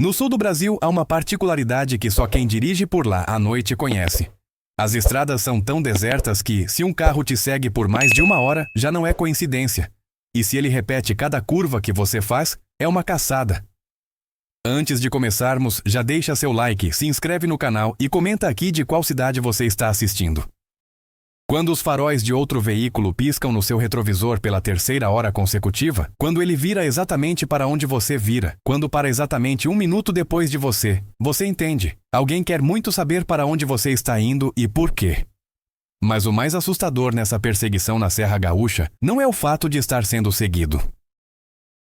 No sul do Brasil há uma particularidade que só quem dirige por lá à noite conhece. As estradas são tão desertas que, se um carro te segue por mais de 1 hora, já não é coincidência. E se ele repete cada curva que você faz, é uma caçada. Antes de começarmos, já deixa seu like, se inscreve no canal e comenta aqui de qual cidade você está assistindo. Quando os faróis de outro veículo piscam no seu retrovisor pela 3ª hora consecutiva, quando ele vira exatamente para onde você vira, quando para exatamente 1 minuto depois de você entende. Alguém quer muito saber para onde você está indo e por quê. Mas o mais assustador nessa perseguição na Serra Gaúcha não é o fato de estar sendo seguido.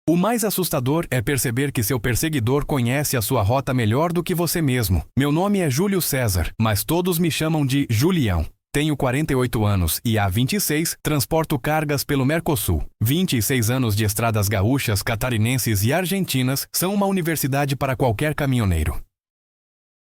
O mais assustador é perceber que seu perseguidor conhece a sua rota melhor do que você mesmo. Meu nome é Júlio César, mas todos me chamam de Julião. Tenho 48 anos e há 26 transporto cargas pelo Mercosul. 26 anos de estradas gaúchas, catarinenses e argentinas são uma universidade para qualquer caminhoneiro.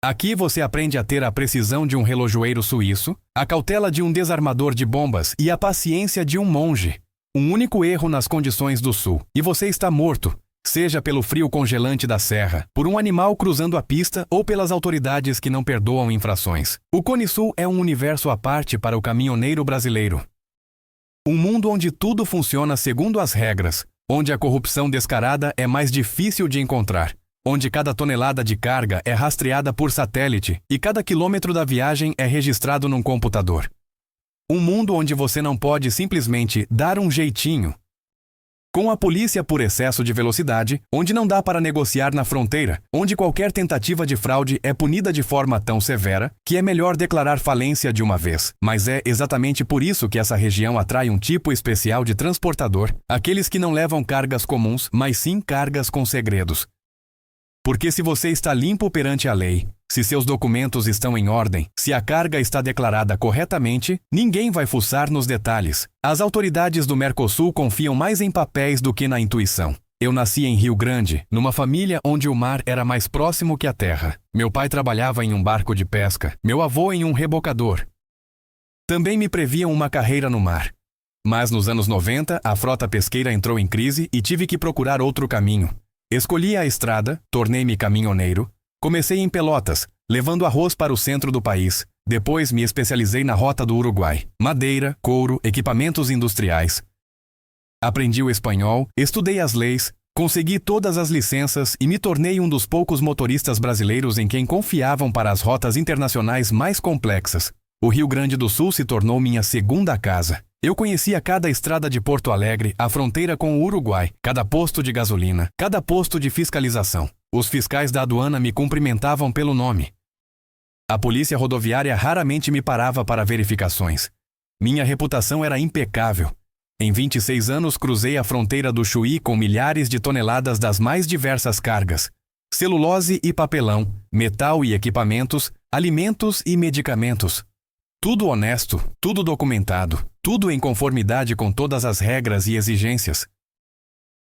Aqui você aprende a ter a precisão de um relojoeiro suíço, a cautela de um desarmador de bombas e a paciência de um monge. Um único erro nas condições do sul, e você está morto, seja pelo frio congelante da serra, por um animal cruzando a pista ou pelas autoridades que não perdoam infrações. O Cone Sul é um universo à parte para o caminhoneiro brasileiro. Um mundo onde tudo funciona segundo as regras, onde a corrupção descarada é mais difícil de encontrar, onde cada tonelada de carga é rastreada por satélite e cada quilômetro da viagem é registrado num computador. Um mundo onde você não pode simplesmente dar um jeitinho com a polícia por excesso de velocidade, onde não dá para negociar na fronteira, onde qualquer tentativa de fraude é punida de forma tão severa que é melhor declarar falência de uma vez. Mas é exatamente por isso que essa região atrai um tipo especial de transportador, aqueles que não levam cargas comuns, mas sim cargas com segredos. Porque se você está limpo perante a lei, se seus documentos estão em ordem, se a carga está declarada corretamente, ninguém vai fuçar nos detalhes. As autoridades do Mercosul confiam mais em papéis do que na intuição. Eu nasci em Rio Grande, numa família onde o mar era mais próximo que a terra. Meu pai trabalhava em um barco de pesca, meu avô em um rebocador. Também me previam uma carreira no mar. Mas nos anos 90, a frota pesqueira entrou em crise e tive que procurar outro caminho. Escolhi a estrada, tornei-me caminhoneiro. Comecei em Pelotas, levando arroz para o centro do país. Depois me especializei na rota do Uruguai. Madeira, couro, equipamentos industriais. Aprendi o espanhol, estudei as leis, consegui todas as licenças e me tornei um dos poucos motoristas brasileiros em quem confiavam para as rotas internacionais mais complexas. O Rio Grande do Sul se tornou minha segunda casa. Eu conhecia cada estrada de Porto Alegre, a fronteira com o Uruguai, cada posto de gasolina, cada posto de fiscalização. Os fiscais da aduana me cumprimentavam pelo nome. A polícia rodoviária raramente me parava para verificações. Minha reputação era impecável. Em 26 anos cruzei a fronteira do Chuí com milhares de toneladas das mais diversas cargas. Celulose e papelão, metal e equipamentos, alimentos e medicamentos. Tudo honesto, tudo documentado, tudo em conformidade com todas as regras e exigências.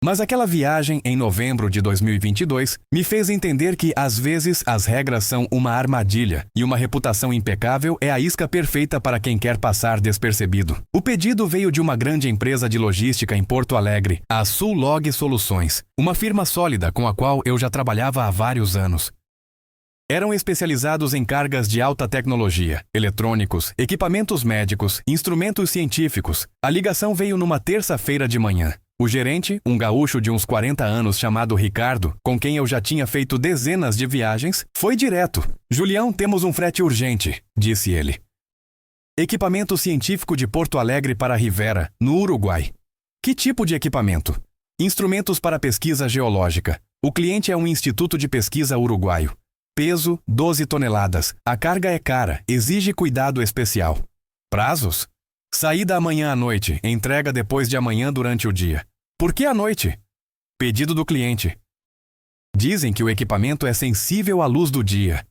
Mas aquela viagem em novembro de 2022 me fez entender que, às vezes, as regras são uma armadilha e uma reputação impecável é a isca perfeita para quem quer passar despercebido. O pedido veio de uma grande empresa de logística em Porto Alegre, a Sul-Log Soluções, uma firma sólida com a qual eu já trabalhava há vários anos. Eram especializados em cargas de alta tecnologia, eletrônicos, equipamentos médicos, instrumentos científicos. A ligação veio numa terça-feira de manhã. O gerente, um gaúcho de uns 40 anos chamado Ricardo, com quem eu já tinha feito dezenas de viagens, foi direto. "Julião, temos um frete urgente", disse ele. Equipamento científico de Porto Alegre para Rivera, no Uruguai. Que tipo de equipamento? Instrumentos para pesquisa geológica. O cliente é um instituto de pesquisa uruguaio. Peso, 12 toneladas. A carga é cara, exige cuidado especial. Prazos? Saída amanhã à noite, entrega depois de amanhã durante o dia. Por que à noite? Pedido do cliente. Dizem que o equipamento é sensível à luz do dia.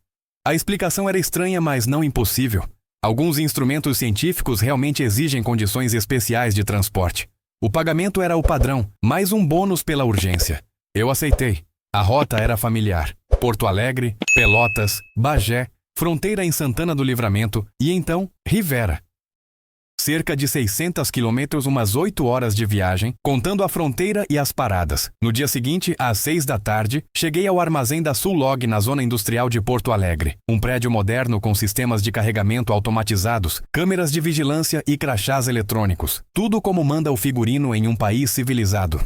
A explicação era estranha, mas não impossível. Alguns instrumentos científicos realmente exigem condições especiais de transporte. O pagamento era o padrão, mais um bônus pela urgência. Eu aceitei. A rota era familiar. Porto Alegre, Pelotas, Bagé, fronteira em Santana do Livramento e então Rivera. Cerca de 600 quilômetros, umas 8 horas de viagem, contando a fronteira e as paradas. No dia seguinte, às 6 da tarde, cheguei ao armazém da Sulog na zona industrial de Porto Alegre. Um prédio moderno com sistemas de carregamento automatizados, câmeras de vigilância e crachás eletrônicos. Tudo como manda o figurino em um país civilizado.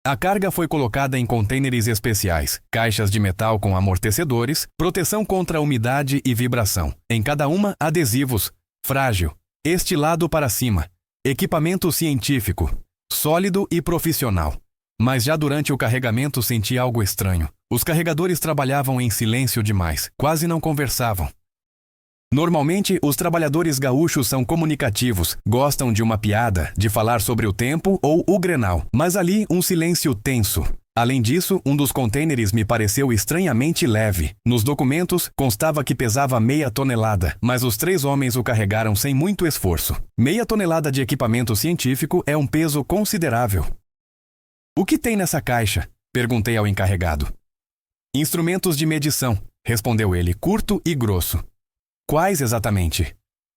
A carga foi colocada em contêineres especiais, caixas de metal com amortecedores, proteção contra umidade e vibração. Em cada uma, adesivos, frágil, estilado para cima, equipamento científico, sólido e profissional. Mas já durante o carregamento senti algo estranho. Os carregadores trabalhavam em silêncio demais, quase não conversavam. Normalmente, os trabalhadores gaúchos são comunicativos, gostam de uma piada, de falar sobre o tempo ou o Grenal, mas ali um silêncio tenso. Além disso, um dos contêineres me pareceu estranhamente leve. Nos documentos, constava que pesava 0,5 tonelada, mas os 3 homens o carregaram sem muito esforço. 0,5 tonelada de equipamento científico é um peso considerável. O que tem nessa caixa? Perguntei ao encarregado. Instrumentos de medição, respondeu ele, curto e grosso. Quais exatamente?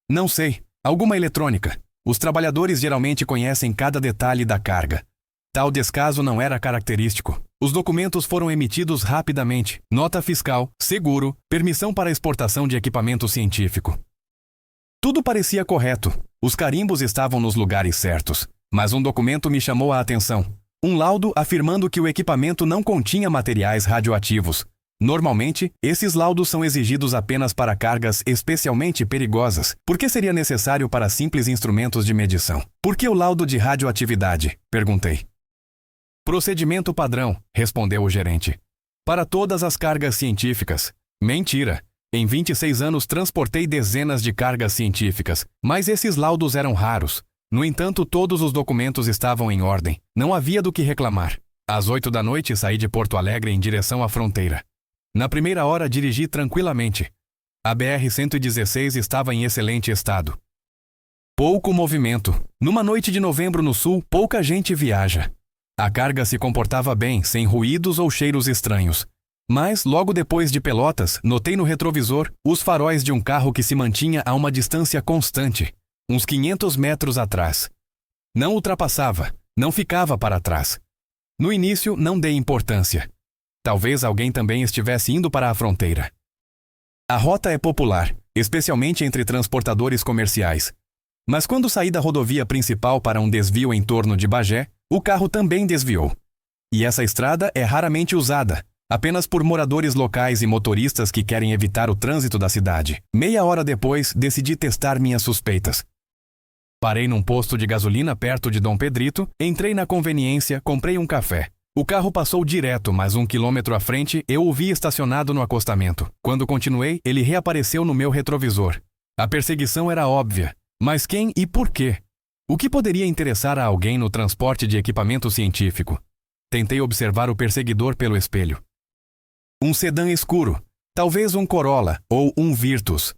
Não sei. Alguma eletrônica. Os trabalhadores geralmente conhecem cada detalhe da carga. Tal descaso não era característico. Os documentos foram emitidos rapidamente. Nota fiscal, seguro, permissão para exportação de equipamento científico. Tudo parecia correto. Os carimbos estavam nos lugares certos. Mas um documento me chamou a atenção. Um laudo afirmando que o equipamento não continha materiais radioativos. Normalmente, esses laudos são exigidos apenas para cargas especialmente perigosas. Por que seria necessário para simples instrumentos de medição? Por que o laudo de radioatividade? Perguntei. Procedimento padrão, respondeu o gerente. Para todas as cargas científicas. Mentira. Em 26 anos transportei dezenas de cargas científicas, mas esses laudos eram raros. No entanto, todos os documentos estavam em ordem. Não havia do que reclamar. Às 8 da noite saí de Porto Alegre em direção à fronteira. Na primeira hora dirigi tranquilamente. A BR-116 estava em excelente estado. Pouco movimento. Numa noite de novembro no sul, pouca gente viaja. A carga se comportava bem, sem ruídos ou cheiros estranhos. Mas, logo depois de Pelotas, notei no retrovisor os faróis de um carro que se mantinha a uma distância constante, uns 500 metros atrás. Não ultrapassava, não ficava para trás. No início, não dei importância. Talvez alguém também estivesse indo para a fronteira. A rota é popular, especialmente entre transportadores comerciais. Mas quando saí da rodovia principal para um desvio em torno de Bagé, o carro também desviou. E essa estrada é raramente usada, apenas por moradores locais e motoristas que querem evitar o trânsito da cidade. Meia hora depois, decidi testar minhas suspeitas. Parei num posto de gasolina perto de Dom Pedrito, entrei na conveniência, comprei um café. O carro passou direto, mas 1 quilômetro à frente eu o vi estacionado no acostamento. Quando continuei, ele reapareceu no meu retrovisor. A perseguição era óbvia. Mas quem e por quê? O que poderia interessar a alguém no transporte de equipamento científico? Tentei observar o perseguidor pelo espelho. Um sedã escuro, talvez um Corolla ou um Virtus.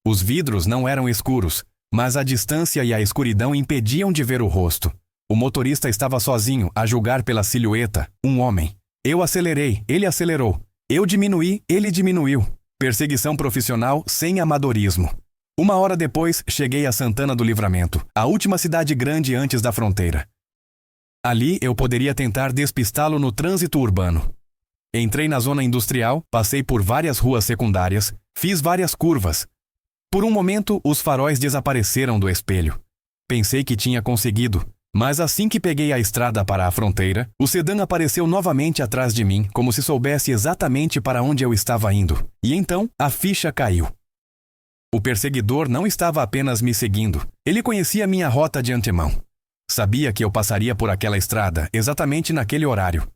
Os vidros não eram escuros, mas a distância e a escuridão impediam de ver o rosto. O motorista estava sozinho, a julgar pela silhueta, um homem. Eu acelerei, ele acelerou. Eu diminuí, ele diminuiu. Perseguição profissional sem amadorismo. 1 hora depois, cheguei a Santana do Livramento, a última cidade grande antes da fronteira. Ali, eu poderia tentar despistá-lo no trânsito urbano. Entrei na zona industrial, passei por várias ruas secundárias, fiz várias curvas. Por um momento, os faróis desapareceram do espelho. Pensei que tinha conseguido. Mas assim que peguei a estrada para a fronteira, o sedã apareceu novamente atrás de mim, como se soubesse exatamente para onde eu estava indo. E então, a ficha caiu. O perseguidor não estava apenas me seguindo. Ele conhecia minha rota de antemão. Sabia que eu passaria por aquela estrada, exatamente naquele horário.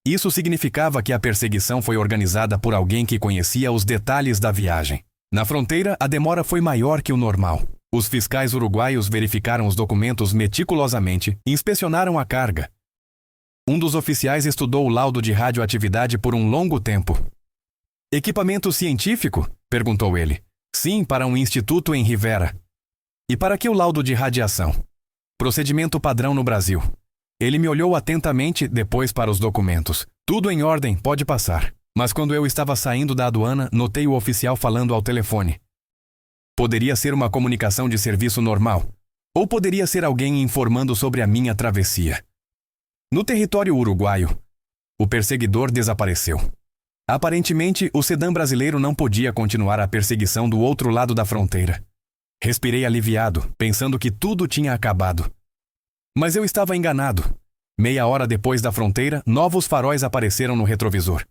Isso significava que a perseguição foi organizada por alguém que conhecia os detalhes da viagem. Na fronteira, a demora foi maior que o normal. Os fiscais uruguaios verificaram os documentos meticulosamente e inspecionaram a carga. Um dos oficiais estudou o laudo de radioatividade por um longo tempo. Equipamento científico? Perguntou ele. Sim, para um instituto em Rivera. E para que o laudo de radiação? Procedimento padrão no Brasil. Ele me olhou atentamente, depois para os documentos. Tudo em ordem, pode passar. Mas quando eu estava saindo da aduana, notei o oficial falando ao telefone. Poderia ser uma comunicação de serviço normal, ou poderia ser alguém informando sobre a minha travessia. No território uruguaio, o perseguidor desapareceu. Aparentemente, o sedã brasileiro não podia continuar a perseguição do outro lado da fronteira. Respirei aliviado, pensando que tudo tinha acabado. Mas eu estava enganado. Meia hora depois da fronteira, novos faróis apareceram no retrovisor.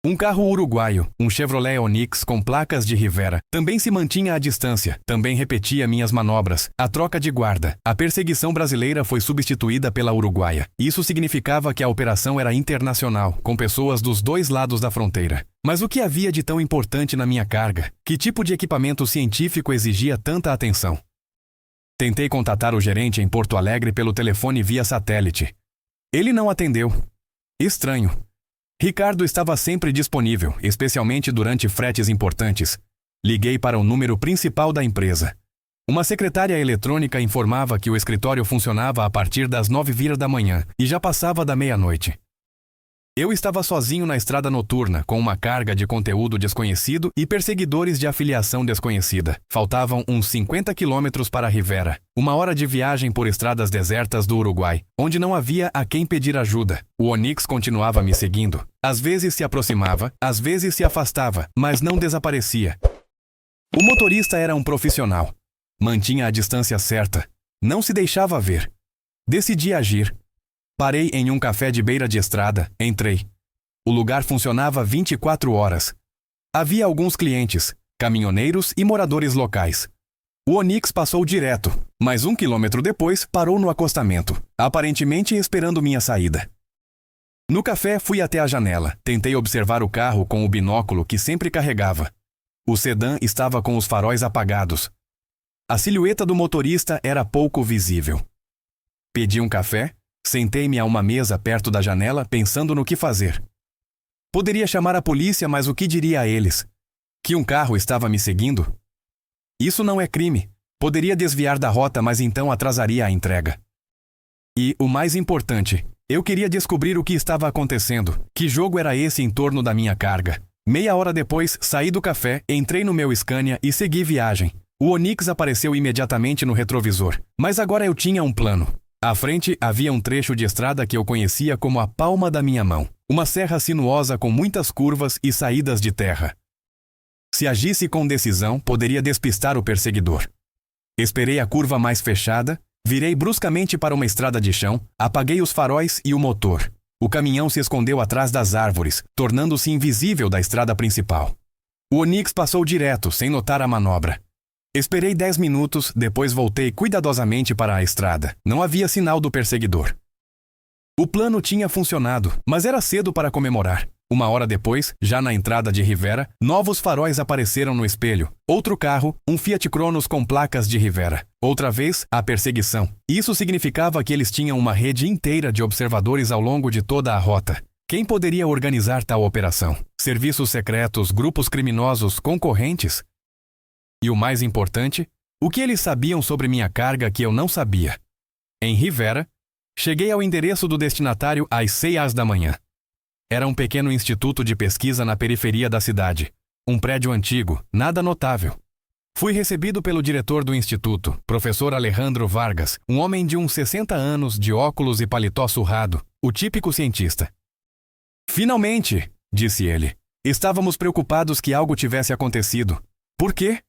Um carro uruguaio, um Chevrolet Onix com placas de Rivera, também se mantinha à distância, também repetia minhas manobras, a troca de guarda. A perseguição brasileira foi substituída pela uruguaia. Isso significava que a operação era internacional, com pessoas dos dois lados da fronteira. Mas o que havia de tão importante na minha carga? Que tipo de equipamento científico exigia tanta atenção? Tentei contatar o gerente em Porto Alegre pelo telefone via satélite. Ele não atendeu. Estranho. Ricardo estava sempre disponível, especialmente durante fretes importantes. Liguei para o número principal da empresa. Uma secretária eletrônica informava que o escritório funcionava a partir das 9h da manhã e já passava da meia-noite. Eu estava sozinho na estrada noturna, com uma carga de conteúdo desconhecido e perseguidores de afiliação desconhecida. Faltavam uns 50 quilômetros para Rivera, 1 hora de viagem por estradas desertas do Uruguai, onde não havia a quem pedir ajuda. O Onix continuava me seguindo. Às vezes se aproximava, às vezes se afastava, mas não desaparecia. O motorista era um profissional. Mantinha a distância certa. Não se deixava ver. Decidi agir. Parei em um café de beira de estrada, entrei. O lugar funcionava 24 horas. Havia alguns clientes, caminhoneiros e moradores locais. O Onix passou direto, mas 1 quilômetro depois parou no acostamento, aparentemente esperando minha saída. No café fui até a janela, tentei observar o carro com o binóculo que sempre carregava. O sedã estava com os faróis apagados. A silhueta do motorista era pouco visível. Pedi um café. Sentei-me a uma mesa perto da janela, pensando no que fazer. Poderia chamar a polícia, mas o que diria a eles? Que um carro estava me seguindo? Isso não é crime. Poderia desviar da rota, mas então atrasaria a entrega. E, o mais importante, eu queria descobrir o que estava acontecendo. Que jogo era esse em torno da minha carga? Meia hora depois, saí do café, entrei no meu Scania e segui viagem. O Onix apareceu imediatamente no retrovisor. Mas agora eu tinha um plano. À frente havia um trecho de estrada que eu conhecia como a palma da minha mão. Uma serra sinuosa com muitas curvas e saídas de terra. Se agisse com decisão, poderia despistar o perseguidor. Esperei a curva mais fechada, virei bruscamente para uma estrada de chão, apaguei os faróis e o motor. O caminhão se escondeu atrás das árvores, tornando-se invisível da estrada principal. O Onix passou direto, sem notar a manobra. Esperei 10 minutos, depois voltei cuidadosamente para a estrada. Não havia sinal do perseguidor. O plano tinha funcionado, mas era cedo para comemorar. 1 hora depois, já na entrada de Rivera, novos faróis apareceram no espelho. Outro carro, um Fiat Cronos com placas de Rivera. Outra vez, a perseguição. Isso significava que eles tinham uma rede inteira de observadores ao longo de toda a rota. Quem poderia organizar tal operação? Serviços secretos, grupos criminosos, concorrentes? E o mais importante, o que eles sabiam sobre minha carga que eu não sabia? Em Rivera, cheguei ao endereço do destinatário às 6h da manhã. Era um pequeno instituto de pesquisa na periferia da cidade. Um prédio antigo, nada notável. Fui recebido pelo diretor do instituto, professor Alejandro Vargas, um homem de uns 60 anos, de óculos e paletó surrado, o típico cientista. Finalmente, disse ele. Estávamos preocupados que algo tivesse acontecido. Por quê?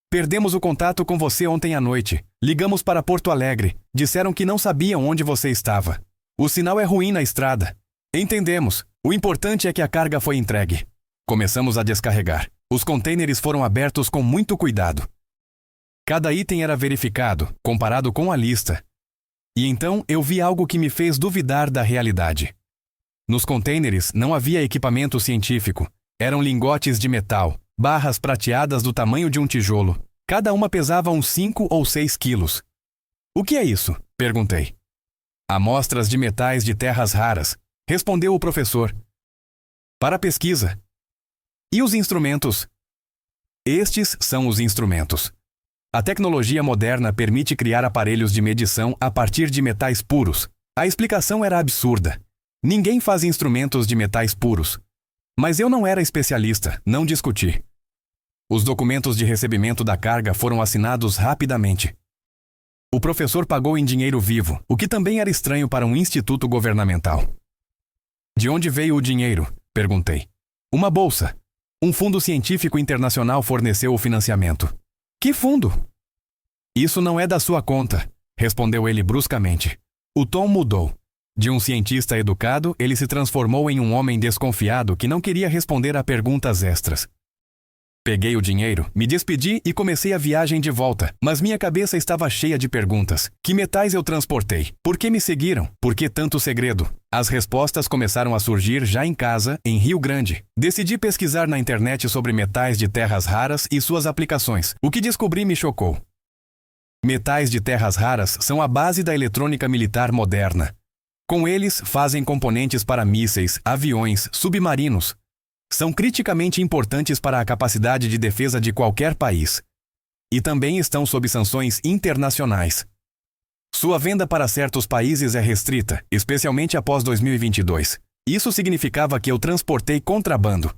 Perdemos o contato com você ontem à noite. Ligamos para Porto Alegre. Disseram que não sabiam onde você estava. O sinal é ruim na estrada. Entendemos. O importante é que a carga foi entregue. Começamos a descarregar. Os contêineres foram abertos com muito cuidado. Cada item era verificado, comparado com a lista. E então eu vi algo que me fez duvidar da realidade. Nos contêineres não havia equipamento científico. Eram lingotes de metal, barras prateadas do tamanho de um tijolo. Cada uma pesava uns 5 ou 6 quilos. O que é isso? Perguntei. Amostras de metais de terras raras, respondeu o professor. Para pesquisa. E os instrumentos? Estes são os instrumentos. A tecnologia moderna permite criar aparelhos de medição a partir de metais puros. A explicação era absurda. Ninguém faz instrumentos de metais puros. Mas eu não era especialista, não discuti. Os documentos de recebimento da carga foram assinados rapidamente. O professor pagou em dinheiro vivo, o que também era estranho para um instituto governamental. De onde veio o dinheiro? Perguntei. Uma bolsa. Um fundo científico internacional forneceu o financiamento. Que fundo? Isso não é da sua conta, respondeu ele bruscamente. O tom mudou. De um cientista educado, ele se transformou em um homem desconfiado que não queria responder a perguntas extras. Peguei o dinheiro, me despedi e comecei a viagem de volta, mas minha cabeça estava cheia de perguntas. Que metais eu transportei? Por que me seguiram? Por que tanto segredo? As respostas começaram a surgir já em casa, em Rio Grande. Decidi pesquisar na internet sobre metais de terras raras e suas aplicações. O que descobri me chocou. Metais de terras raras são a base da eletrônica militar moderna. Com eles, fazem componentes para mísseis, aviões, submarinos. São criticamente importantes para a capacidade de defesa de qualquer país. E também estão sob sanções internacionais. Sua venda para certos países é restrita, especialmente após 2022. Isso significava que eu transportei contrabando.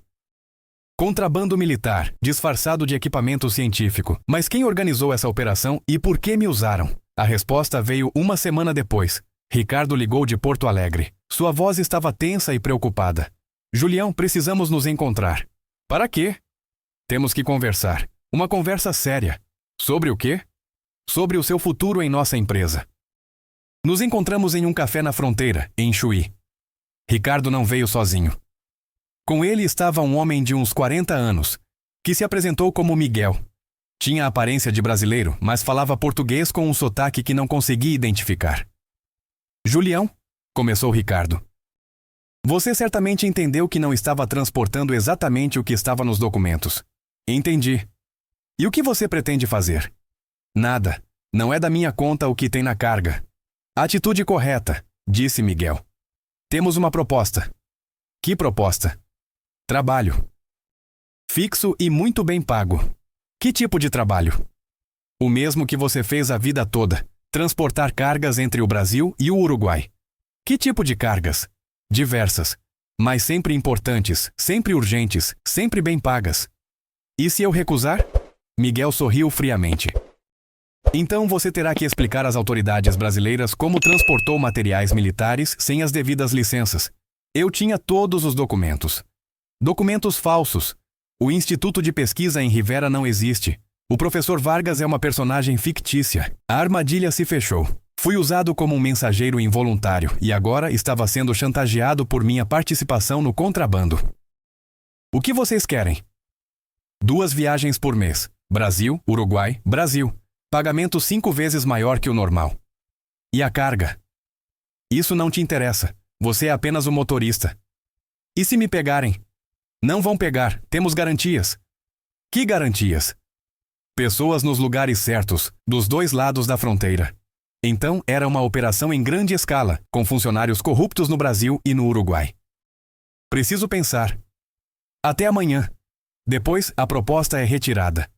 Contrabando militar, disfarçado de equipamento científico. Mas quem organizou essa operação e por que me usaram? A resposta veio uma semana depois. Ricardo ligou de Porto Alegre. Sua voz estava tensa e preocupada. Julião, precisamos nos encontrar. Para quê? Temos que conversar. Uma conversa séria. Sobre o quê? Sobre o seu futuro em nossa empresa. Nos encontramos em um café na fronteira, em Chuí. Ricardo não veio sozinho. Com ele estava um homem de uns 40 anos, que se apresentou como Miguel. Tinha a aparência de brasileiro, mas falava português com um sotaque que não consegui identificar. Julião, começou Ricardo. Você certamente entendeu que não estava transportando exatamente o que estava nos documentos. Entendi. E o que você pretende fazer? Nada. Não é da minha conta o que tem na carga. Atitude correta, disse Miguel. Temos uma proposta. Que proposta? Trabalho. Fixo e muito bem pago. Que tipo de trabalho? O mesmo que você fez a vida toda. Transportar cargas entre o Brasil e o Uruguai. Que tipo de cargas? Diversas. Mas sempre importantes, sempre urgentes, sempre bem pagas. E se eu recusar? Miguel sorriu friamente. Então você terá que explicar às autoridades brasileiras como transportou materiais militares sem as devidas licenças. Eu tinha todos os documentos. Documentos falsos. O Instituto de Pesquisa em Rivera não existe. O professor Vargas é uma personagem fictícia. A armadilha se fechou. Fui usado como um mensageiro involuntário e agora estava sendo chantageado por minha participação no contrabando. O que vocês querem? 2 viagens por mês. Brasil, Uruguai, Brasil. Pagamento 5 vezes maior que o normal. E a carga? Isso não te interessa. Você é apenas o motorista. E se me pegarem? Não vão pegar. Temos garantias. Que garantias? Pessoas nos lugares certos, dos 2 lados da fronteira. Então, era uma operação em grande escala, com funcionários corruptos no Brasil e no Uruguai. Preciso pensar. Até amanhã. Depois, a proposta é retirada.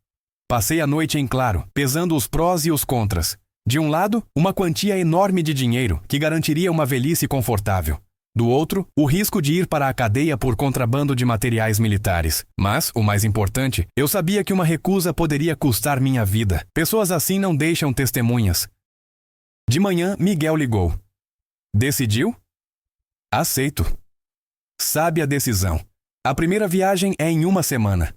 Passei a noite em claro, pesando os prós e os contras. De um lado, uma quantia enorme de dinheiro, que garantiria uma velhice confortável. Do outro, o risco de ir para a cadeia por contrabando de materiais militares. Mas, o mais importante, eu sabia que uma recusa poderia custar minha vida. Pessoas assim não deixam testemunhas. De manhã, Miguel ligou. Decidiu? Aceito. Sabe a decisão. A primeira viagem é em 1 semana.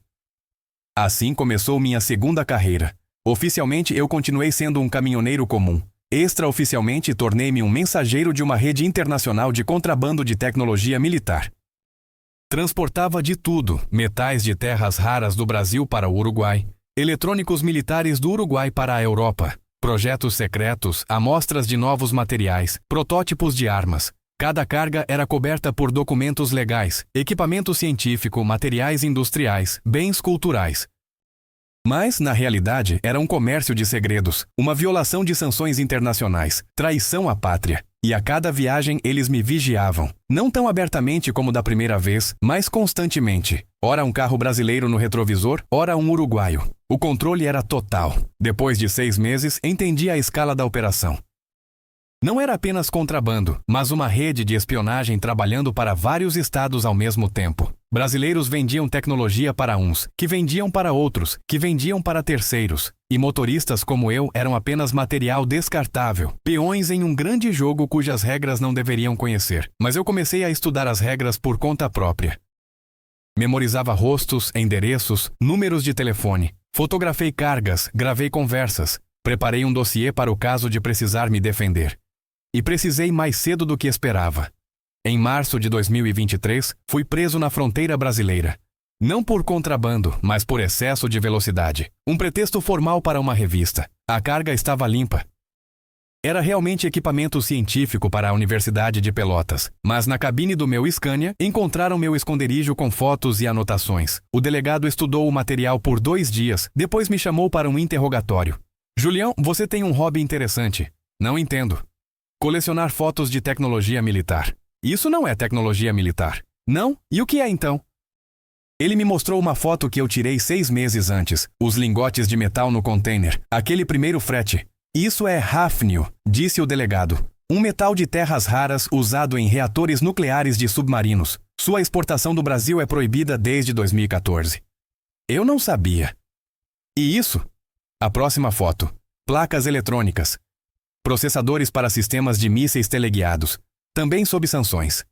Assim começou minha segunda carreira. Oficialmente, eu continuei sendo um caminhoneiro comum. Extraoficialmente, tornei-me um mensageiro de uma rede internacional de contrabando de tecnologia militar. Transportava de tudo: metais de terras raras do Brasil para o Uruguai, eletrônicos militares do Uruguai para a Europa, projetos secretos, amostras de novos materiais, protótipos de armas. Cada carga era coberta por documentos legais, equipamento científico, materiais industriais, bens culturais. Mas, na realidade, era um comércio de segredos, uma violação de sanções internacionais, traição à pátria. E a cada viagem eles me vigiavam. Não tão abertamente como da primeira vez, mas constantemente. Ora um carro brasileiro no retrovisor, ora um uruguaio. O controle era total. Depois de 6 meses, entendi a escala da operação. Não era apenas contrabando, mas uma rede de espionagem trabalhando para vários estados ao mesmo tempo. Brasileiros vendiam tecnologia para uns, que vendiam para outros, que vendiam para terceiros. E motoristas como eu eram apenas material descartável, peões em um grande jogo cujas regras não deveriam conhecer. Mas eu comecei a estudar as regras por conta própria. Memorizava rostos, endereços, números de telefone. Fotografei cargas, gravei conversas. Preparei um dossiê para o caso de precisar me defender. E precisei mais cedo do que esperava. Em março de 2023, fui preso na fronteira brasileira. Não por contrabando, mas por excesso de velocidade. Um pretexto formal para uma revista. A carga estava limpa. Era realmente equipamento científico para a Universidade de Pelotas. Mas na cabine do meu Scania, encontraram meu esconderijo com fotos e anotações. O delegado estudou o material por 2 dias, depois me chamou para um interrogatório. Julião, você tem um hobby interessante. Não entendo. Colecionar fotos de tecnologia militar. Isso não é tecnologia militar. Não? E o que é então? Ele me mostrou uma foto que eu tirei 6 meses antes. Os lingotes de metal no container. Aquele primeiro frete. Isso é hafnio, disse o delegado. Um metal de terras raras usado em reatores nucleares de submarinos. Sua exportação do Brasil é proibida desde 2014. Eu não sabia. E isso? A próxima foto. Placas eletrônicas. Processadores para sistemas de mísseis teleguiados. Também sob sanções.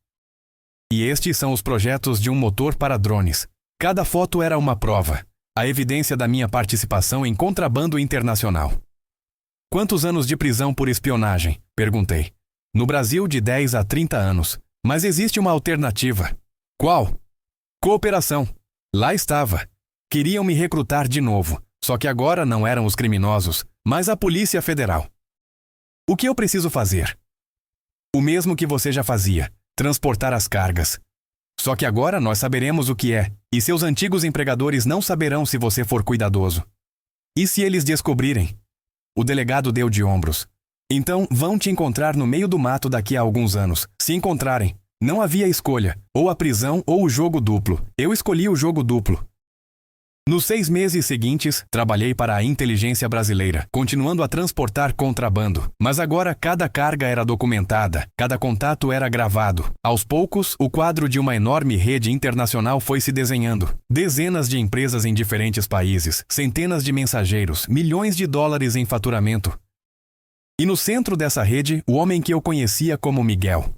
E estes são os projetos de um motor para drones. Cada foto era uma prova. A evidência da minha participação em contrabando internacional. Quantos anos de prisão por espionagem? Perguntei. No Brasil, de 10 a 30 anos. Mas existe uma alternativa. Qual? Cooperação. Lá estava. Queriam me recrutar de novo. Só que agora não eram os criminosos, mas a Polícia Federal. O que eu preciso fazer? O mesmo que você já fazia, transportar as cargas. Só que agora nós saberemos o que é, e seus antigos empregadores não saberão se você for cuidadoso. E se eles descobrirem? O delegado deu de ombros. Então vão te encontrar no meio do mato daqui a alguns anos. Se encontrarem, não havia escolha, ou a prisão ou o jogo duplo. Eu escolhi o jogo duplo. Nos 6 meses seguintes, trabalhei para a inteligência brasileira, continuando a transportar contrabando. Mas agora cada carga era documentada, cada contato era gravado. Aos poucos, o quadro de uma enorme rede internacional foi se desenhando. Dezenas de empresas em diferentes países, centenas de mensageiros, milhões de dólares em faturamento. E no centro dessa rede, o homem que eu conhecia como Miguel.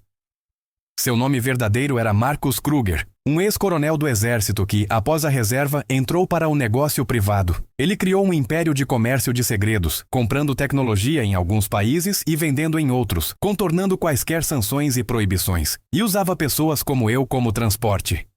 Seu nome verdadeiro era Marcus Kruger, um ex-coronel do exército que, após a reserva, entrou para o negócio privado. Ele criou um império de comércio de segredos, comprando tecnologia em alguns países e vendendo em outros, contornando quaisquer sanções e proibições. E usava pessoas como eu como transporte.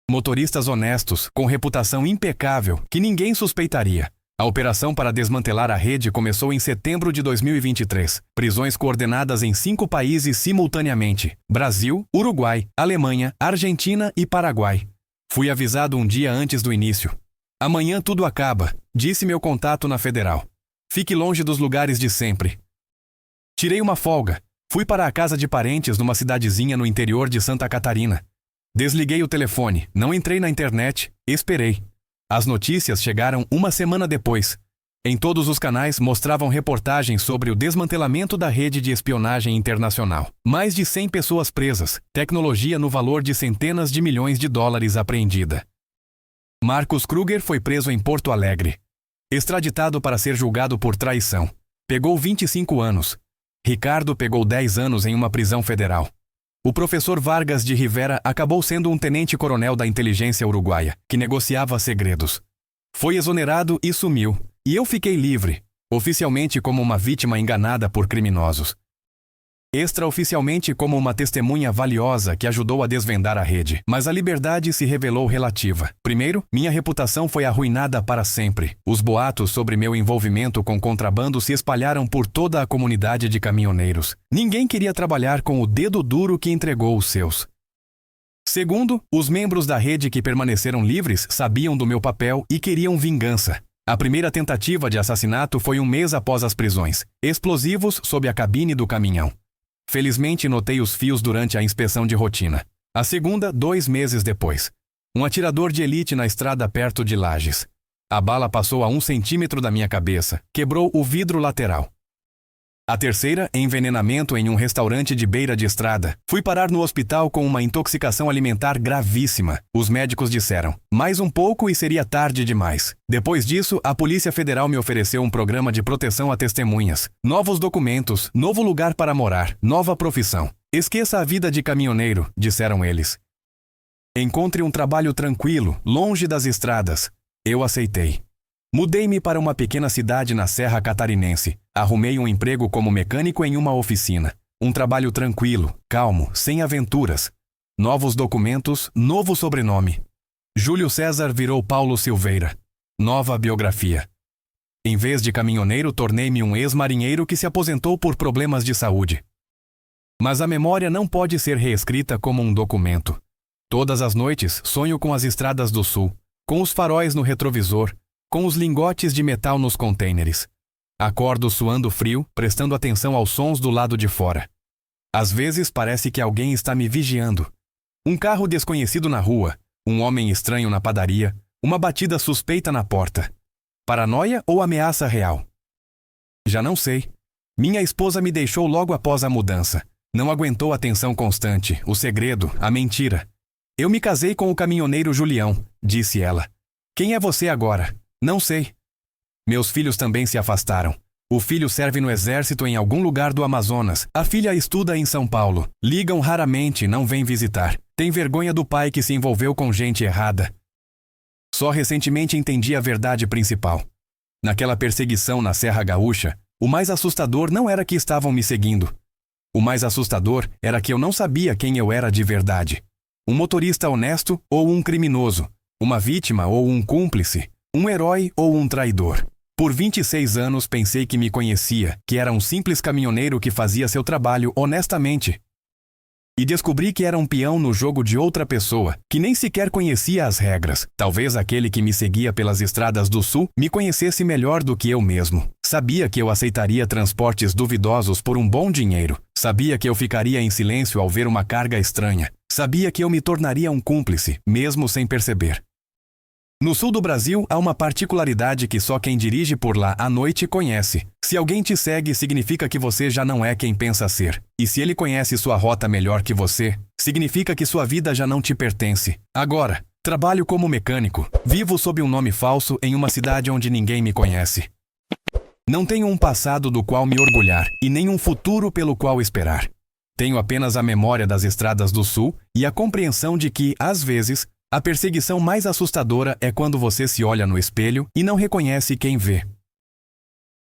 Motoristas honestos, com reputação impecável, que ninguém suspeitaria. A operação para desmantelar a rede começou em setembro de 2023. Prisões coordenadas em 5 países simultaneamente: Brasil, Uruguai, Alemanha, Argentina e Paraguai. Fui avisado um dia antes do início. Amanhã tudo acaba, disse meu contato na Federal. Fique longe dos lugares de sempre. Tirei uma folga. Fui para a casa de parentes numa cidadezinha no interior de Santa Catarina. Desliguei o telefone, não entrei na internet, esperei. As notícias chegaram uma semana depois. Em todos os canais mostravam reportagens sobre o desmantelamento da rede de espionagem internacional. Mais de 100 pessoas presas, tecnologia no valor de centenas de milhões de dólares apreendida. Marcus Kruger foi preso em Porto Alegre. Extraditado para ser julgado por traição. Pegou 25 anos. Ricardo pegou 10 anos em uma prisão federal. O professor Vargas de Rivera acabou sendo um tenente-coronel da inteligência uruguaia, que negociava segredos. Foi exonerado e sumiu, e eu fiquei livre, oficialmente como uma vítima enganada por criminosos. Extraoficialmente como uma testemunha valiosa que ajudou a desvendar a rede, mas a liberdade se revelou relativa. Primeiro, minha reputação foi arruinada para sempre. Os boatos sobre meu envolvimento com contrabando se espalharam por toda a comunidade de caminhoneiros. Ninguém queria trabalhar com o dedo duro que entregou os seus. Segundo, os membros da rede que permaneceram livres sabiam do meu papel e queriam vingança. A primeira tentativa de assassinato foi um mês após as prisões. Explosivos sob a cabine do caminhão. Felizmente notei os fios durante a inspeção de rotina. A segunda, 2 meses depois. Um atirador de elite na estrada perto de Lages. A bala passou a 1 centímetro da minha cabeça, quebrou o vidro lateral. A terceira, envenenamento em um restaurante de beira de estrada. Fui parar no hospital com uma intoxicação alimentar gravíssima. Os médicos disseram, mais um pouco e seria tarde demais. Depois disso, a Polícia Federal me ofereceu um programa de proteção a testemunhas, novos documentos, novo lugar para morar, nova profissão. Esqueça a vida de caminhoneiro, disseram eles. Encontre um trabalho tranquilo, longe das estradas. Eu aceitei. Mudei-me para uma pequena cidade na Serra Catarinense. Arrumei um emprego como mecânico em uma oficina. Um trabalho tranquilo, calmo, sem aventuras. Novos documentos, novo sobrenome. Júlio César virou Paulo Silveira. Nova biografia. Em vez de caminhoneiro, tornei-me um ex-marinheiro que se aposentou por problemas de saúde. Mas a memória não pode ser reescrita como um documento. Todas as noites sonho com as estradas do sul, com os faróis no retrovisor, com os lingotes de metal nos contêineres. Acordo suando frio, prestando atenção aos sons do lado de fora. Às vezes parece que alguém está me vigiando. Um carro desconhecido na rua, um homem estranho na padaria, uma batida suspeita na porta. Paranoia ou ameaça real? Já não sei. Minha esposa me deixou logo após a mudança. Não aguentou a tensão constante, o segredo, a mentira. Eu me casei com o caminhoneiro Julião, disse ela. Quem é você agora? Não sei. Meus filhos também se afastaram. O filho serve no exército em algum lugar do Amazonas. A filha estuda em São Paulo. Ligam raramente, não vêm visitar. Tem vergonha do pai que se envolveu com gente errada. Só recentemente entendi a verdade principal. Naquela perseguição na Serra Gaúcha, o mais assustador não era que estavam me seguindo. O mais assustador era que eu não sabia quem eu era de verdade. Um motorista honesto ou um criminoso. Uma vítima ou um cúmplice. Um herói ou um traidor. Por 26 anos pensei que me conhecia, que era um simples caminhoneiro que fazia seu trabalho honestamente. E descobri que era um peão no jogo de outra pessoa, que nem sequer conhecia as regras. Talvez aquele que me seguia pelas estradas do sul me conhecesse melhor do que eu mesmo. Sabia que eu aceitaria transportes duvidosos por um bom dinheiro. Sabia que eu ficaria em silêncio ao ver uma carga estranha. Sabia que eu me tornaria um cúmplice, mesmo sem perceber. No sul do Brasil, há uma particularidade que só quem dirige por lá à noite conhece. Se alguém te segue, significa que você já não é quem pensa ser. E se ele conhece sua rota melhor que você, significa que sua vida já não te pertence. Agora, trabalho como mecânico. Vivo sob um nome falso em uma cidade onde ninguém me conhece. Não tenho um passado do qual me orgulhar e nem um futuro pelo qual esperar. Tenho apenas a memória das estradas do sul e a compreensão de que, às vezes, a perseguição mais assustadora é quando você se olha no espelho e não reconhece quem vê.